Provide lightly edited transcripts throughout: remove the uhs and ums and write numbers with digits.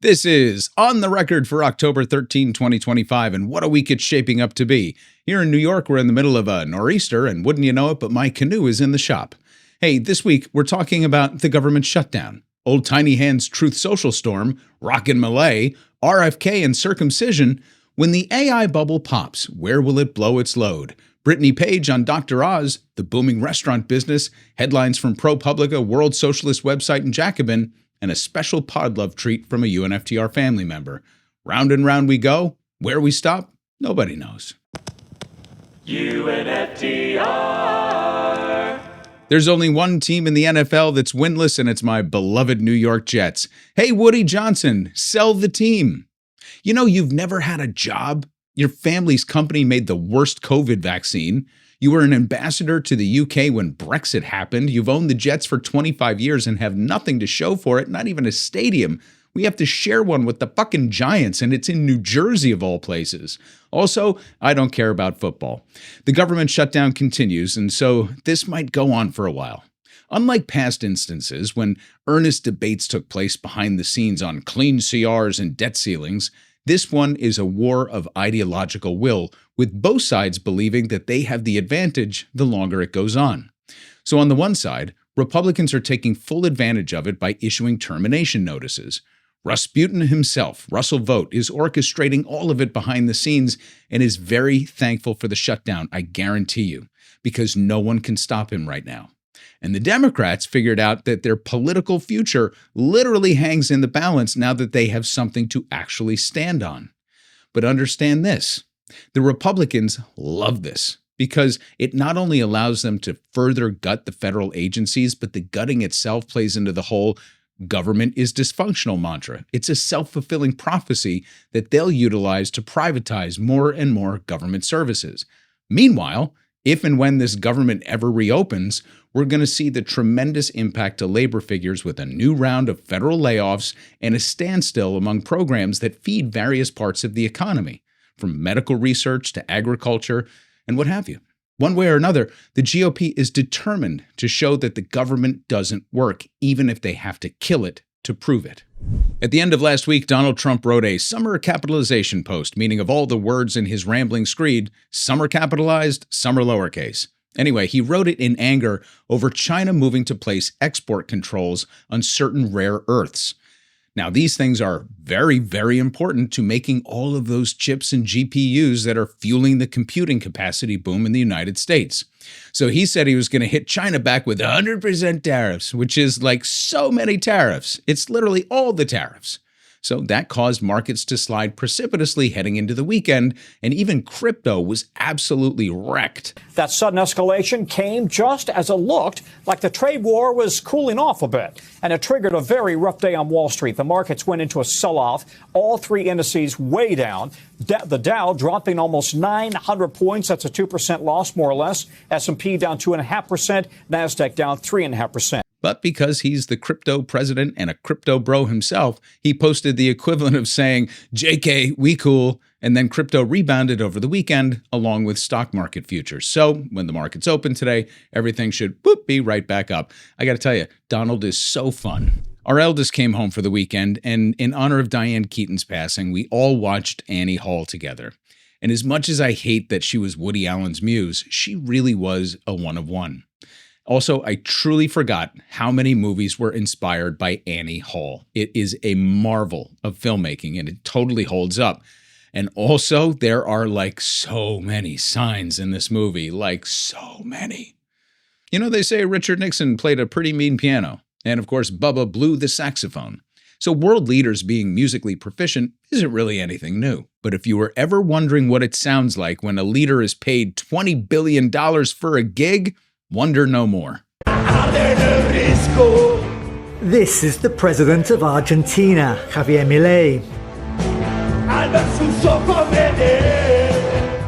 This is On the Record for October 13, 2025, and what a week it's shaping up to be. Here in New York, we're in the middle of a nor'easter, and wouldn't you know it, but my canoe is in the shop. Hey, this week, we're talking about the government shutdown, Old Tiny Hand's Truth Social storm, Rockin' Milei, RFK and circumcision. When the AI bubble pops, where will it blow its load? Brittany Page on Dr. Oz, the booming restaurant business, headlines from ProPublica, World Socialist website, and Jacobin, and a special pod love treat from a UNFTR family member. Round and round we go. Where we stop, nobody knows. UNFTR. There's only one team in the NFL that's winless, and it's my beloved New York Jets. Hey, Woody Johnson, sell the team. You know, you've never had a job. Your family's company made the worst COVID vaccine. You were an ambassador to the UK when Brexit happened. You've owned the Jets for 25 years and have nothing to show for it, not even a stadium. We have to share one with the fucking Giants, and it's in New Jersey of all places. Also, I don't care about football. The government shutdown continues, and so this might go on for a while. Unlike past instances, when earnest debates took place behind the scenes on clean CRs and debt ceilings, this one is a war of ideological will, with both sides believing that they have the advantage the longer it goes on. So on the one side, Republicans are taking full advantage of it by issuing termination notices. Rasputin himself, Russell Vogt, is orchestrating all of it behind the scenes and is very thankful for the shutdown, I guarantee you, because no one can stop him right now. And the Democrats figured out that their political future literally hangs in the balance now that they have something to actually stand on. But understand this, the Republicans love this because it not only allows them to further gut the federal agencies, but the gutting itself plays into the whole government is dysfunctional mantra. It's a self-fulfilling prophecy that they'll utilize to privatize more and more government services. Meanwhile, if and when this government ever reopens, we're going to see the tremendous impact to labor figures with a new round of federal layoffs and a standstill among programs that feed various parts of the economy, from medical research to agriculture and what have you. One way or another, the GOP is determined to show that the government doesn't work, even if they have to kill it to prove it. At the end of last week, Donald Trump wrote a summer capitalization post, meaning of all the words in his rambling screed, some are capitalized, some are lowercase. Anyway, he wrote it in anger over China moving to place export controls on certain rare earths. Now, these things are very, very important to making all of those chips and GPUs that are fueling the computing capacity boom in the United States. So he said he was going to hit China back with 100% tariffs, which is like so many tariffs. It's literally all the tariffs. So that caused markets to slide precipitously heading into the weekend, and even crypto was absolutely wrecked. That sudden escalation came just as it looked like the trade war was cooling off a bit, and it triggered a very rough day on Wall Street. The markets went into a sell-off, all three indices way down. The Dow dropping almost 900 points. That's a 2% loss, more or less. S&P down 2.5%, NASDAQ down 3.5%. But because he's the crypto president and a crypto bro himself, he posted the equivalent of saying, JK, we cool, and then crypto rebounded over the weekend along with stock market futures. So when the markets open today, everything should be right back up. I got to tell you, Donald is so fun. Our eldest came home for the weekend, and in honor of Diane Keaton's passing, we all watched Annie Hall together. And as much as I hate that she was Woody Allen's muse, she really was a one of one. Also, I truly forgot how many movies were inspired by Annie Hall. It is a marvel of filmmaking, and it totally holds up. And also, there are like so many signs in this movie, like so many. You know, they say Richard Nixon played a pretty mean piano, and of course, Bubba blew the saxophone. So world leaders being musically proficient isn't really anything new. But if you were ever wondering what it sounds like when a leader is paid $20 billion for a gig, wonder no more. This is the president of Argentina, Javier Milei.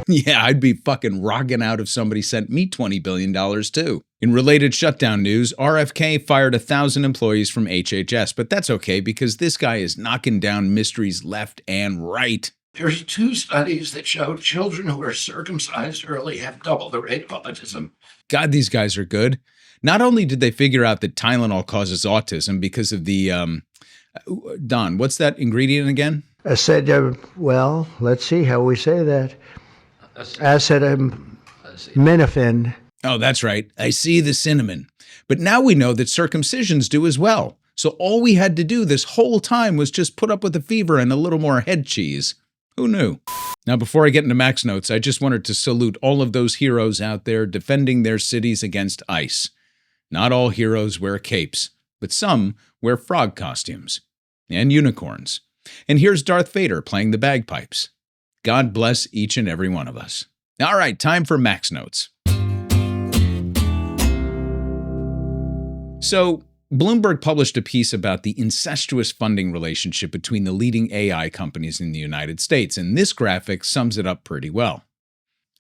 Yeah, I'd be fucking rocking out if somebody sent me $20 billion too. In related shutdown news, RFK fired 1,000 employees from HHS, but that's okay because this guy is knocking down mysteries left and right. There's 2 studies that show children who are circumcised early have double the rate of autism. God, these guys are good. Not only did they figure out that Tylenol causes autism because of the Don, what's that ingredient again? I said, well, let's see how we say that. Acetaminophen. Oh, that's right. I see the cinnamon. But now we know that circumcisions do as well. So all we had to do this whole time was just put up with the fever and a little more head cheese. Who knew? Now, before I get into MaxNotes, I just wanted to salute all of those heroes out there defending their cities against ICE. Not all heroes wear capes, but some wear frog costumes and unicorns. And here's Darth Vader playing the bagpipes. God bless each and every one of us. All right, time for MaxNotes. So, Bloomberg published a piece about the incestuous funding relationship between the leading AI companies in the United States, and this graphic sums it up pretty well.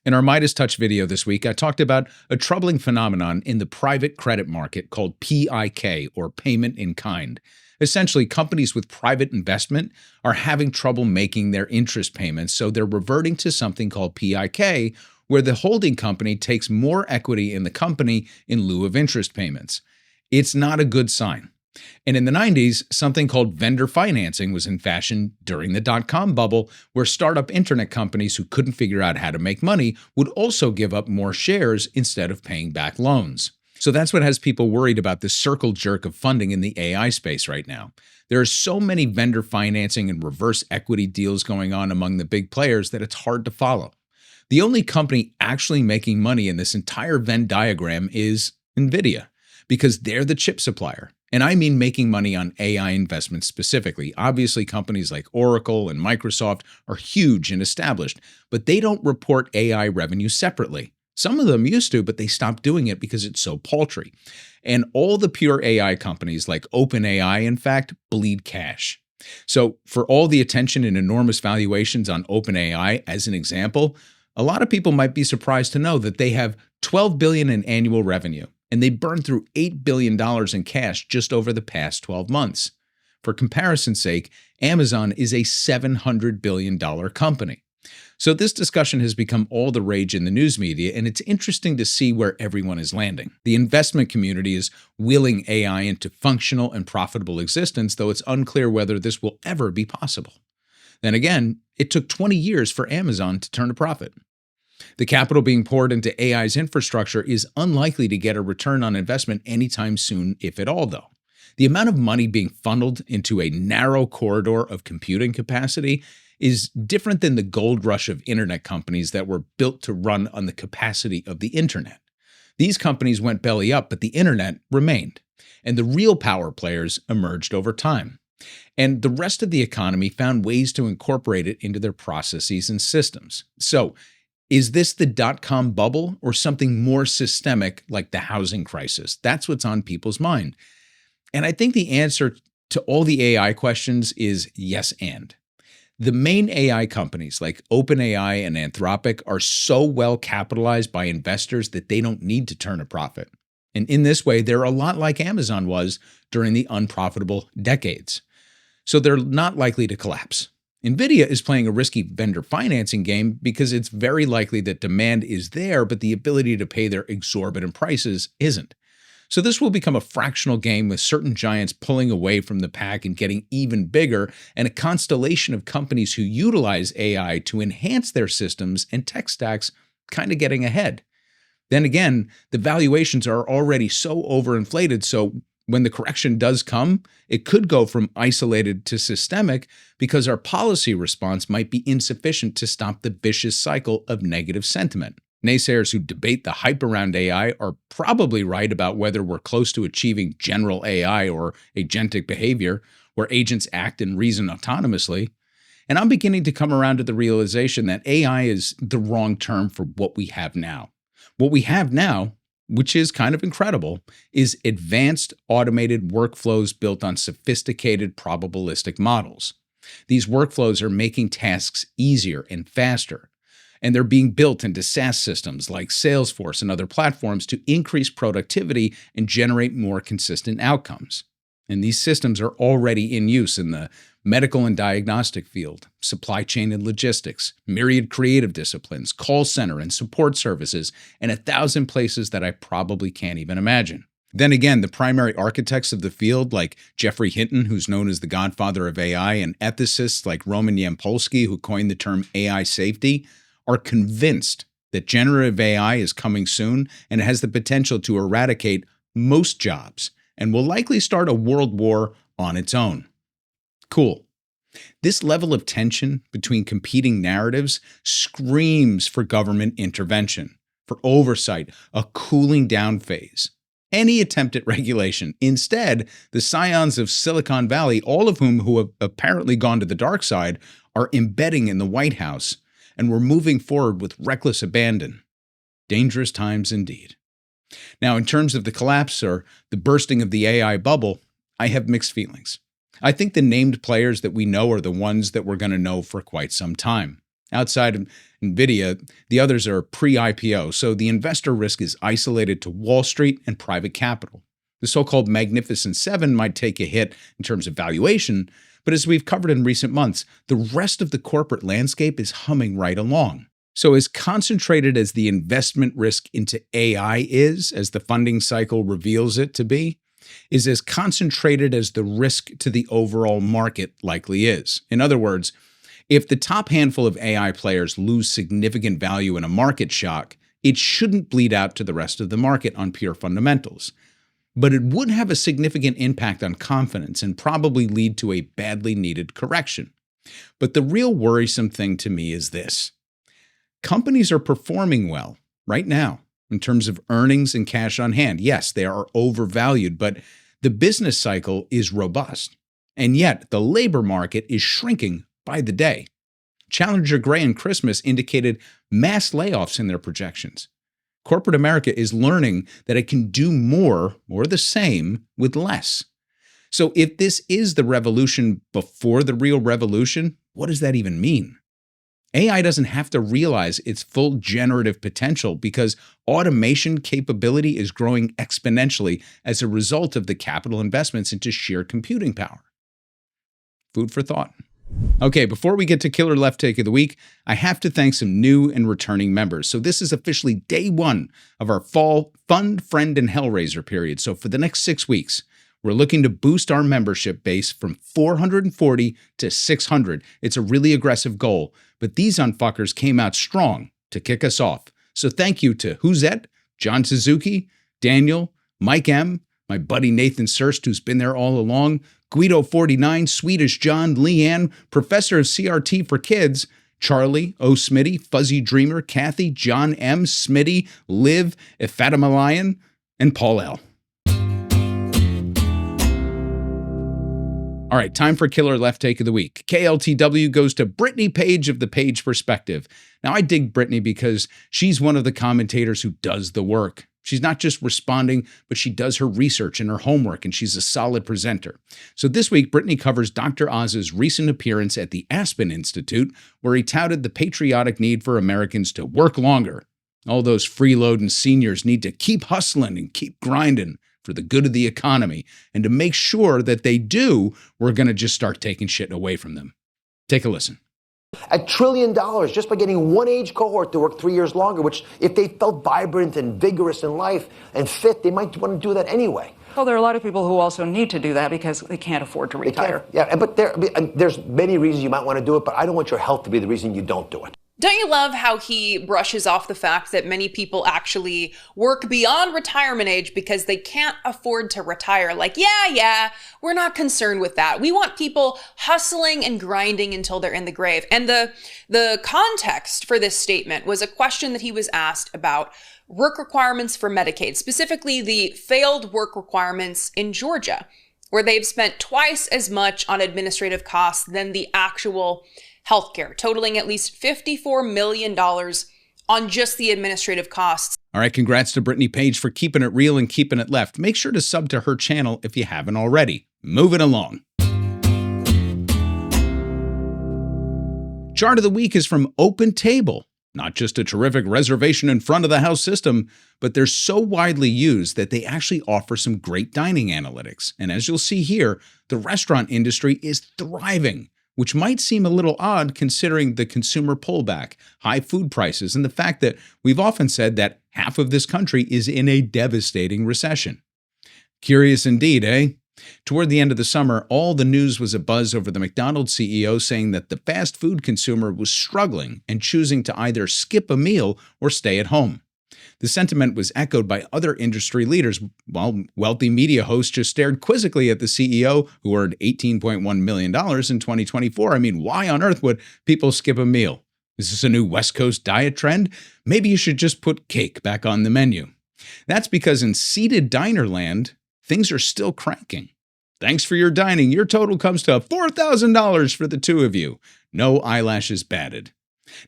In our Midas Touch video this week, I talked about a troubling phenomenon in the private credit market called PIK, or payment in kind. Essentially, companies with private investment are having trouble making their interest payments, so they're reverting to something called PIK, where the holding company takes more equity in the company in lieu of interest payments. It's not a good sign. And in the 90s, something called vendor financing was in fashion during the dot-com bubble, where startup internet companies who couldn't figure out how to make money would also give up more shares instead of paying back loans. So that's what has people worried about the circle jerk of funding in the AI space right now. There are so many vendor financing and reverse equity deals going on among the big players that it's hard to follow. The only company actually making money in this entire Venn diagram is NVIDIA, because they're the chip supplier. And I mean making money on AI investments specifically. Obviously, companies like Oracle and Microsoft are huge and established, but they don't report AI revenue separately. Some of them used to, but they stopped doing it because it's so paltry. And all the pure AI companies like OpenAI, in fact, bleed cash. So for all the attention and enormous valuations on OpenAI, as an example, a lot of people might be surprised to know that they have $12 billion in annual revenue, and they burned through $8 billion in cash just over the past 12 months. For comparison's sake, Amazon is a $700 billion company. So this discussion has become all the rage in the news media, and it's interesting to see where everyone is landing. The investment community is willing AI into functional and profitable existence, though it's unclear whether this will ever be possible. Then again, it took 20 years for Amazon to turn a profit. The capital being poured into AI's infrastructure is unlikely to get a return on investment anytime soon, if at all, though. The amount of money being funneled into a narrow corridor of computing capacity is different than the gold rush of internet companies that were built to run on the capacity of the internet. These companies went belly up, but the internet remained, and the real power players emerged over time. And the rest of the economy found ways to incorporate it into their processes and systems. So, is this the dot-com bubble or something more systemic like the housing crisis? That's what's on people's mind. And I think the answer to all the AI questions is yes and. The main AI companies like OpenAI and Anthropic are so well capitalized by investors that they don't need to turn a profit. And in this way, they're a lot like Amazon was during the unprofitable decades. So they're not likely to collapse. NVIDIA is playing a risky vendor financing game because it's very likely that demand is there, but the ability to pay their exorbitant prices isn't. So this will become a fractional game with certain giants pulling away from the pack and getting even bigger, and a constellation of companies who utilize AI to enhance their systems and tech stacks kind of getting ahead. Then again, the valuations are already so overinflated, so when the correction does come, it could go from isolated to systemic because our policy response might be insufficient to stop the vicious cycle of negative sentiment. Naysayers who debate the hype around AI are probably right about whether we're close to achieving general AI or agentic behavior, where agents act and reason autonomously. And I'm beginning to come around to the realization that AI is the wrong term for what we have now. What we have now, which is kind of incredible, is advanced automated workflows built on sophisticated probabilistic models. These workflows are making tasks easier and faster, and they're being built into SaaS systems like Salesforce and other platforms to increase productivity and generate more consistent outcomes. And these systems are already in use in the medical and diagnostic field, supply chain and logistics, myriad creative disciplines, call center and support services, and 1,000 places that I probably can't even imagine. Then again, the primary architects of the field, like Jeffrey Hinton, who's known as the godfather of AI, and ethicists like Roman Yampolsky, who coined the term AI safety, are convinced that generative AI is coming soon and has the potential to eradicate most jobs and will likely start a world war on its own. Cool. This level of tension between competing narratives screams for government intervention, for oversight, a cooling down phase. Any attempt at regulation. Instead, the scions of Silicon Valley, all of whom who have apparently gone to the dark side, are embedding in the White House, and we're moving forward with reckless abandon. Dangerous times indeed. Now, in terms of the collapse or the bursting of the AI bubble, I have mixed feelings. I think the named players that we know are the ones that we're going to know for quite some time. Outside of NVIDIA, the others are pre-IPO, so the investor risk is isolated to Wall Street and private capital. The so-called Magnificent Seven might take a hit in terms of valuation, but as we've covered in recent months, the rest of the corporate landscape is humming right along. So as concentrated as the investment risk into AI is, as the funding cycle reveals it to be, is as concentrated as the risk to the overall market likely is. In other words, if the top handful of AI players lose significant value in a market shock, it shouldn't bleed out to the rest of the market on pure fundamentals. But it would have a significant impact on confidence and probably lead to a badly needed correction. But the real worrisome thing to me is this. Companies are performing well right now in terms of earnings and cash on hand. Yes, they are overvalued, but the business cycle is robust. And yet the labor market is shrinking by the day. Challenger Gray and Christmas indicated mass layoffs in their projections. Corporate America is learning that it can do more or the same with less. So if this is the revolution before the real revolution, what does that even mean? AI doesn't have to realize its full generative potential because automation capability is growing exponentially as a result of the capital investments into sheer computing power. Food for thought. Okay, before we get to Killer Left Take of the Week, I have to thank some new and returning members. So this is officially day one of our fall Fund, Friend, and Hellraiser period. So for the next 6 weeks, we're looking to boost our membership base from 440 to 600. It's a really aggressive goal, but these unfuckers came out strong to kick us off. So thank you to Who'Zet, John Suzuki, Daniel, Mike M., my buddy Nathan Surst, who's been there all along, Guido49, Swedish John, Leanne, Professor of CRT for Kids, Charlie, O. Smitty, Fuzzy Dreamer, Kathy, John M., Smitty, Liv, Efatimalion, and Paul L. All right, time for Killer Left Take of the Week. KLTW goes to Brittany Page of the Page Perspective. Now, I dig Brittany because she's one of the commentators who does the work. She's not just responding, but she does her research and her homework, and she's a solid presenter. So this week, Brittany covers Dr. Oz's recent appearance at the Aspen Institute, where he touted the patriotic need for Americans to work longer. All those freeloading seniors need to keep hustling and keep grinding for the good of the economy. And to make sure that they do, we're going to just start taking shit away from them. Take a listen. $1 trillion just by getting one age cohort to work 3 years longer, which if they felt vibrant and vigorous in life and fit, they might want to do that anyway. Well, there are a lot of people who also need to do that because they can't afford to retire. Yeah, but there's many reasons you might want to do it, but I don't want your health to be the reason you don't do it. Don't you love how he brushes off the fact that many people actually work beyond retirement age because they can't afford to retire? Like, yeah, we're not concerned with that. We want people hustling and grinding until they're in the grave. And the context for this statement was a question that he was asked about work requirements for Medicaid, specifically the failed work requirements in Georgia, where they've spent twice as much on administrative costs than the actual healthcare, totaling at least $54 million on just the administrative costs. All right, congrats to Brittany Page for keeping it real and keeping it left. Make sure to sub to her channel if you haven't already. Moving along. Chart of the week is from Open Table. Not just a terrific reservation in front of the house system, but they're so widely used that they actually offer some great dining analytics. And as you'll see here, the restaurant industry is thriving, which might seem a little odd considering the consumer pullback, high food prices, and the fact that we've often said that half of this country is in a devastating recession. Curious indeed, eh? Toward the end of the summer, all the news was abuzz over the McDonald's CEO saying that the fast food consumer was struggling and choosing to either skip a meal or stay at home. The sentiment was echoed by other industry leaders, while wealthy media hosts just stared quizzically at the CEO, who earned $18.1 million in 2024. I mean, why on earth would people skip a meal? Is this a new West Coast diet trend? Maybe you should just put cake back on the menu. That's because in seated diner land, things are still cranking. Thanks for your dining. Your total comes to $4,000 for the two of you. No eyelashes batted.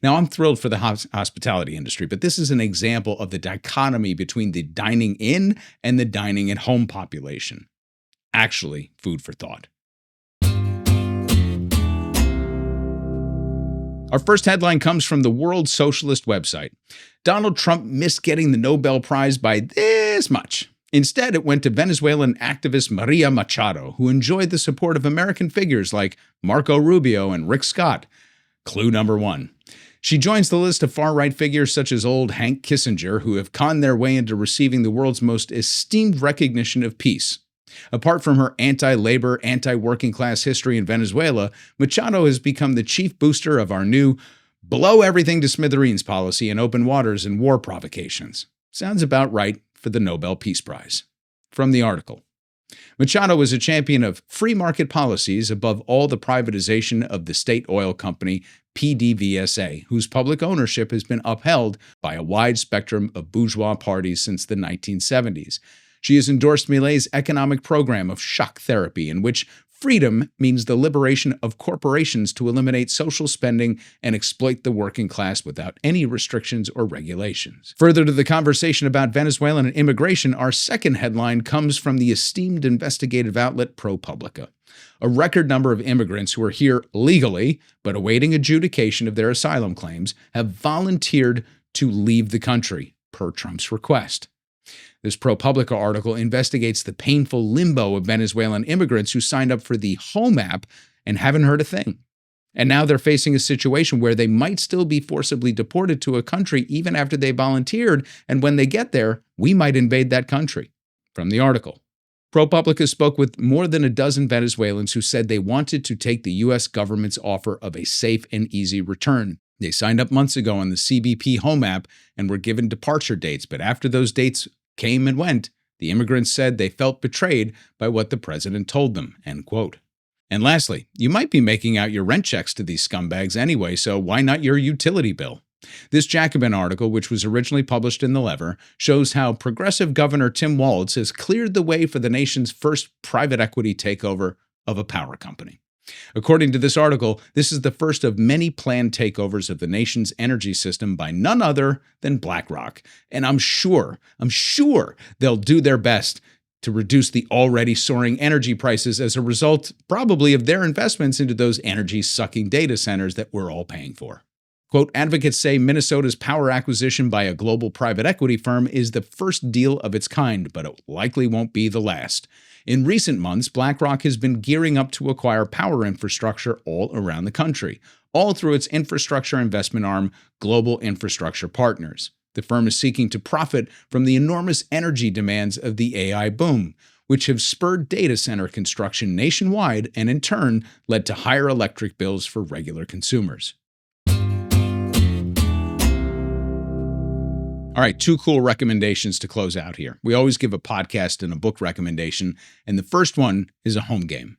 Now, I'm thrilled for the hospitality industry, but this is an example of the dichotomy between the dining in and the dining at home population. Actually, food for thought. Our first headline comes from the World Socialist website. Donald Trump missed getting the Nobel Prize by this much. Instead, it went to Venezuelan activist Maria Machado, who enjoyed the support of American figures like Marco Rubio and Rick Scott. Clue number 1. She joins the list of far-right figures such as old Hank Kissinger, who have conned their way into receiving the world's most esteemed recognition of peace. Apart from her anti-labor, anti-working class history in Venezuela, Machado has become the chief booster of our new blow everything to smithereens policy in open waters and war provocations. Sounds about right for the Nobel Peace Prize. From the article. Machado was a champion of free market policies above all the privatization of the state oil company PDVSA, whose public ownership has been upheld by a wide spectrum of bourgeois parties since the 1970s. She has endorsed Milei's economic program of shock therapy, in which freedom means the liberation of corporations to eliminate social spending and exploit the working class without any restrictions or regulations. Further to the conversation about Venezuelan immigration, our second headline comes from the esteemed investigative outlet ProPublica. A record number of immigrants who are here legally, but awaiting adjudication of their asylum claims, have volunteered to leave the country, per Trump's request. This ProPublica article investigates the painful limbo of Venezuelan immigrants who signed up for the Home app and haven't heard a thing. And now they're facing a situation where they might still be forcibly deported to a country even after they volunteered, and when they get there, we might invade that country. From the article. ProPublica spoke with more than a dozen Venezuelans who said they wanted to take the U.S. government's offer of a safe and easy return. They signed up months ago on the CBP Home app and were given departure dates, but after those dates came and went, the immigrants said they felt betrayed by what the president told them, end quote. And lastly, you might be making out your rent checks to these scumbags anyway, so why not your utility bill? This Jacobin article, which was originally published in The Lever, shows how progressive Governor Tim Walz has cleared the way for the nation's first private equity takeover of a power company. According to this article, this is the first of many planned takeovers of the nation's energy system by none other than Blackrock. And I'm sure they'll do their best to reduce the already soaring energy prices as a result, probably, of their investments into those energy-sucking data centers that we're all paying for. Quote, advocates say Minnesota's power acquisition by a global private equity firm is the first deal of its kind, but it likely won't be the last. In recent months, Blackrock has been gearing up to acquire power infrastructure all around the country, all through its infrastructure investment arm, Global Infrastructure Partners. The firm is seeking to profit from the enormous energy demands of the AI boom, which have spurred data center construction nationwide and in turn led to higher electric bills for regular consumers. All right, two cool recommendations to close out here. We always give a podcast and a book recommendation, and the first one is a home game.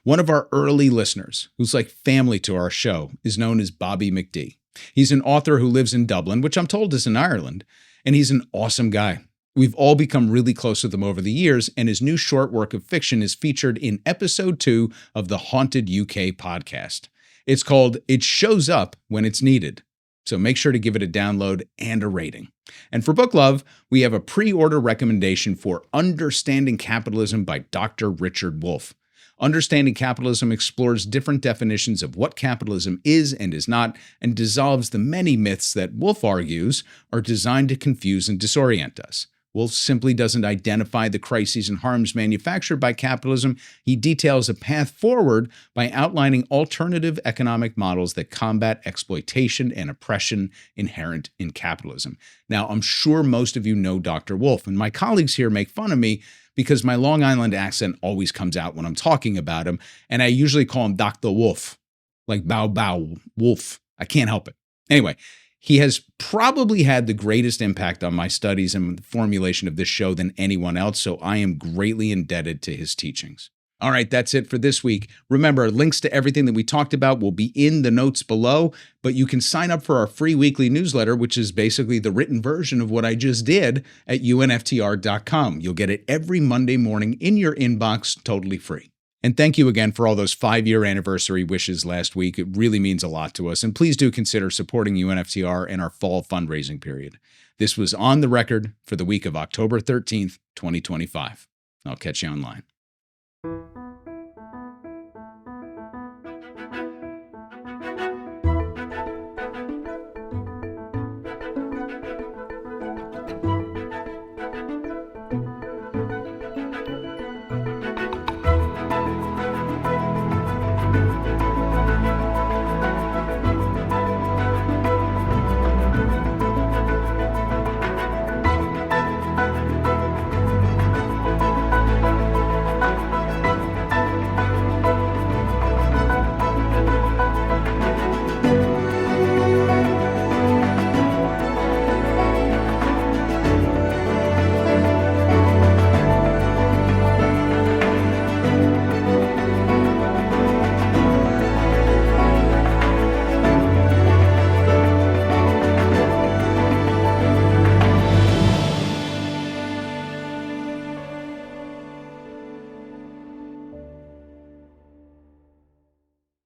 One of our early listeners, who's like family to our show, is known as Bobby McD. He's an author who lives in Dublin, which I'm told is in Ireland, and he's an awesome guy. We've all become really close with him over the years, and his new short work of fiction is featured in episode 2 of the Haunted UK podcast. It's called It Shows Up When It's Needed. So make sure to give it a download and a rating. And for book love, we have a pre-order recommendation for Understanding Capitalism by Dr. Richard Wolff. Understanding Capitalism explores different definitions of what capitalism is and is not, and dissolves the many myths that Wolff argues are designed to confuse and disorient us. Wolff simply doesn't identify the crises and harms manufactured by capitalism. He details a path forward by outlining alternative economic models that combat exploitation and oppression inherent in capitalism. Now, I'm sure most of you know Dr. Wolff, and my colleagues here make fun of me because my Long Island accent always comes out when I'm talking about him, and I usually call him Dr. Wolff, like bow bow, Wolff. I can't help it. Anyway, he has probably had the greatest impact on my studies and the formulation of this show than anyone else, so I am greatly indebted to his teachings. All right, that's it for this week. Remember, links to everything that we talked about will be in the notes below, but you can sign up for our free weekly newsletter, which is basically the written version of what I just did at UNFTR.com. You'll get it every Monday morning in your inbox, totally free. And thank you again for all those 5-year anniversary wishes last week. It really means a lot to us. And please do consider supporting UNFTR in our fall fundraising period. This was On the Record for the week of October 13th, 2025. I'll catch you online.